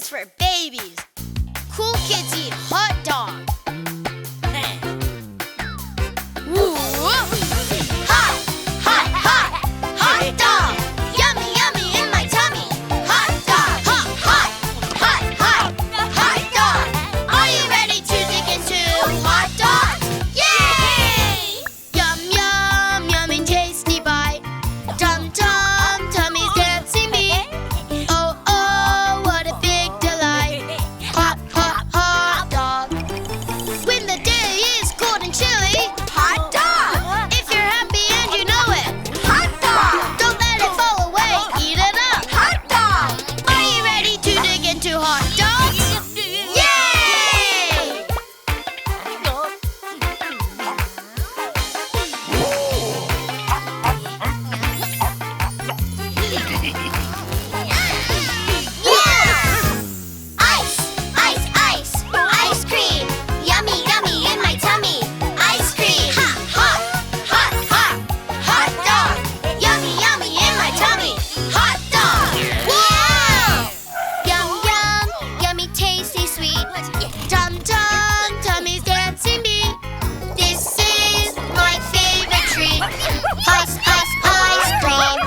is for babies. Cool kids eat hot dog. Hot, hot, hot, hot dog. Yummy, yummy in my tummy. Hot dog, hot, hot, hot, hot, hot dog. Are you ready to dig into hot dogs? Yay! Yum, yum, yummy, tasty bite. Tum, tum, tummy's dancing beat. Oh, oh, what a big delight. Hot, hot, hot dog. When the day is cold and chilly, hot dog. If you're happy and you know it, hot dog. Don't let it fall away, eat it up. Hot dog. Are you ready to dig into hot dogs? Yay! Ice, ice, ice, ice cream. Yummy, yummy in my tummy. Ice cream. Hot, hot, hot, hot, hot dog. Yummy, yummy in my tummy. Hot dog. Wow! Yum, yum, yummy, tasty, sweet. Tum, tum, tummy's dancing beat. This is my favorite treat. Ice, ice, ice cream.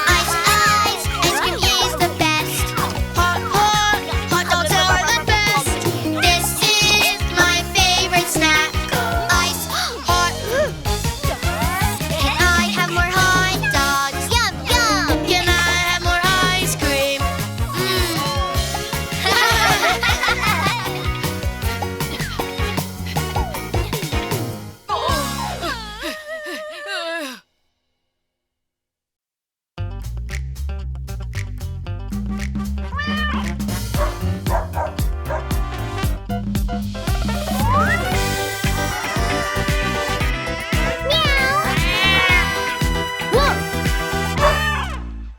Ice, ice, ice cream is the best. Hot, hot, hot dogs are the best. This is my favorite snack. Ice, hot. Can I have more hot dogs? Yum, yum. Can I have more ice cream? Woof!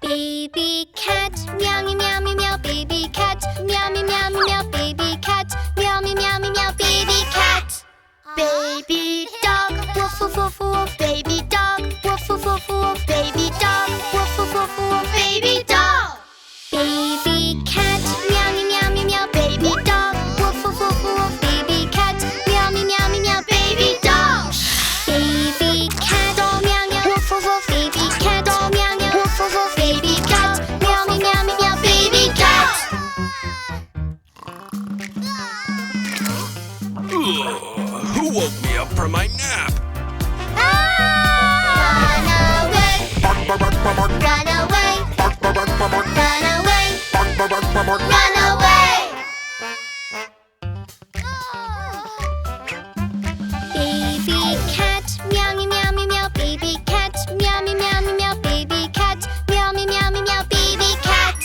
Baby cat, meow meow meow meow meow. Baby cat, meow meow meow meow meow. Baby cat, meow meow meow meow meow. Baby cat. Baby dog, woof woof woof woof. Baby dog, woof woof woof woof. Baby dog, woof woof woof woof. Baby dog. Baby cat, meow meow meow meow meow. Baby dog, woof woof woof woof. Baby cat, meow meow meow meow meow. Baby dog. Baby cat, oh meow meow, woof woof woof. Baby cat, oh meow meow, woof woof woof. Baby cat, meow meow meow meow meow. Baby cat. Who woke me up from my nap? Run away, run away, run away, run away. Baby cat, meow meow meow meow meow. Baby cat, meow meow meow meow meow. Baby cat, meow meow meow meow meow. Baby cat.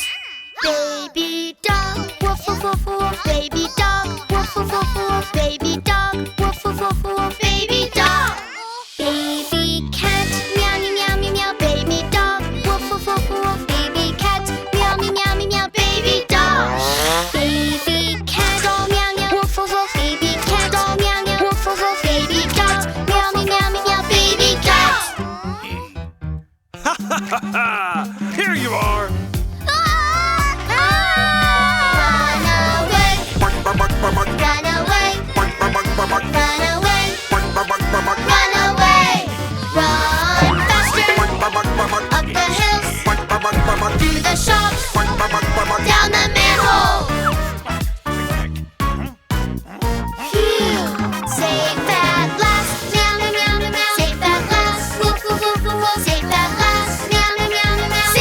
Baby dog, woof woof woof woof. Baby dog, woof woof woof woof. Baby dog, woof woof woof woof. Baby dog. Baby cat, meow meow meow meow meow. Baby dog, woof woof woof woof. Baby cat, meow meow meow meow meow. Baby dog. Baby cat, oh meow meow, woof woof woof. Baby cat, oh meow meow, woof woof woof. Baby cat, meow meow meow meow meow. Baby cat. Ha ha ha ha! Here you are! Run away, run away, run away, run away. Run faster, up the hills, through the shops, down the manhole. Phew, safe at last, meow meow meow meow meow. Safe at last, woof woof woof woof woof. Safe at last, meow meow meow meow meow.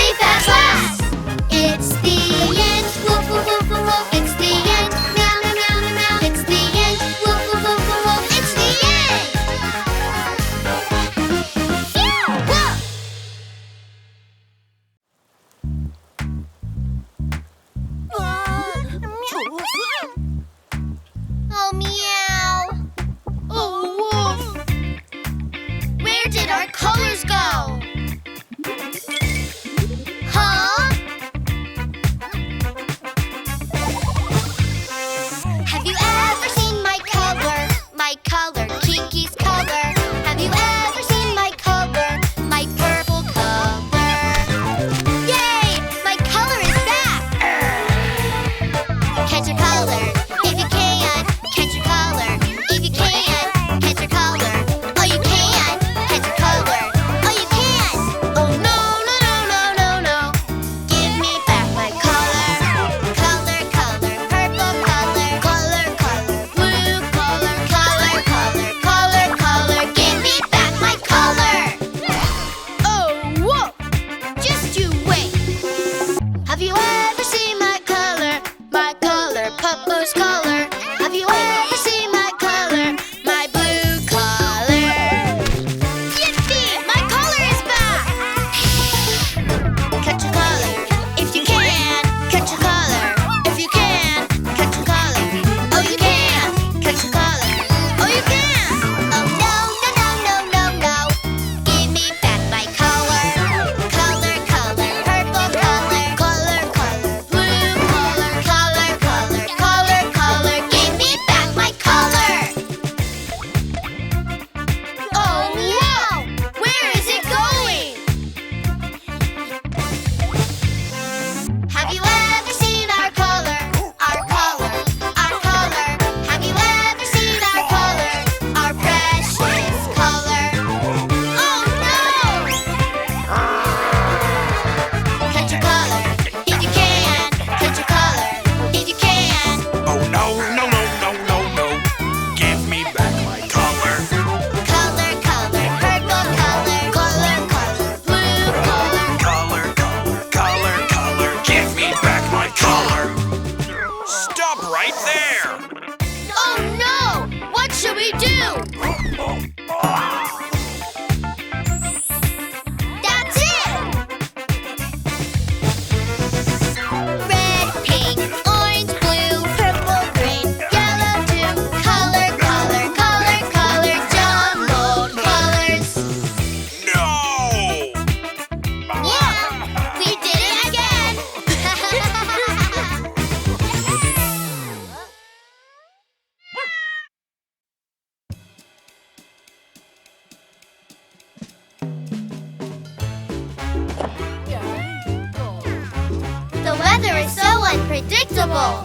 unpredictable.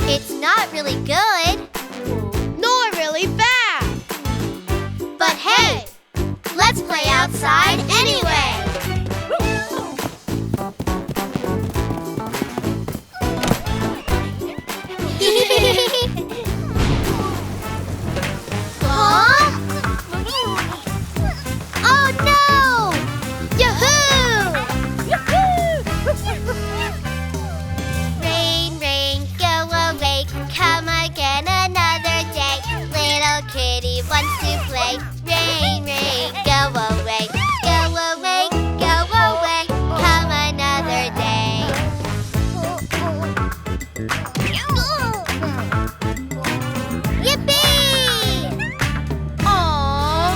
It's not really good, Nor really bad. but hey, let's play outside anyway. Huh? Oh no! Yahoo! Rain, rain, go away. Come again another day. Little kitty wants to play. Rain, rain, go away. Go away, go away. Come another day. Yippee! Aww.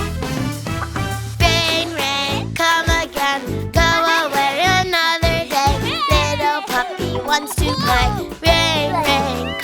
Rain, rain, come again. Go away another day. Little puppy wants to play. Rain, rain,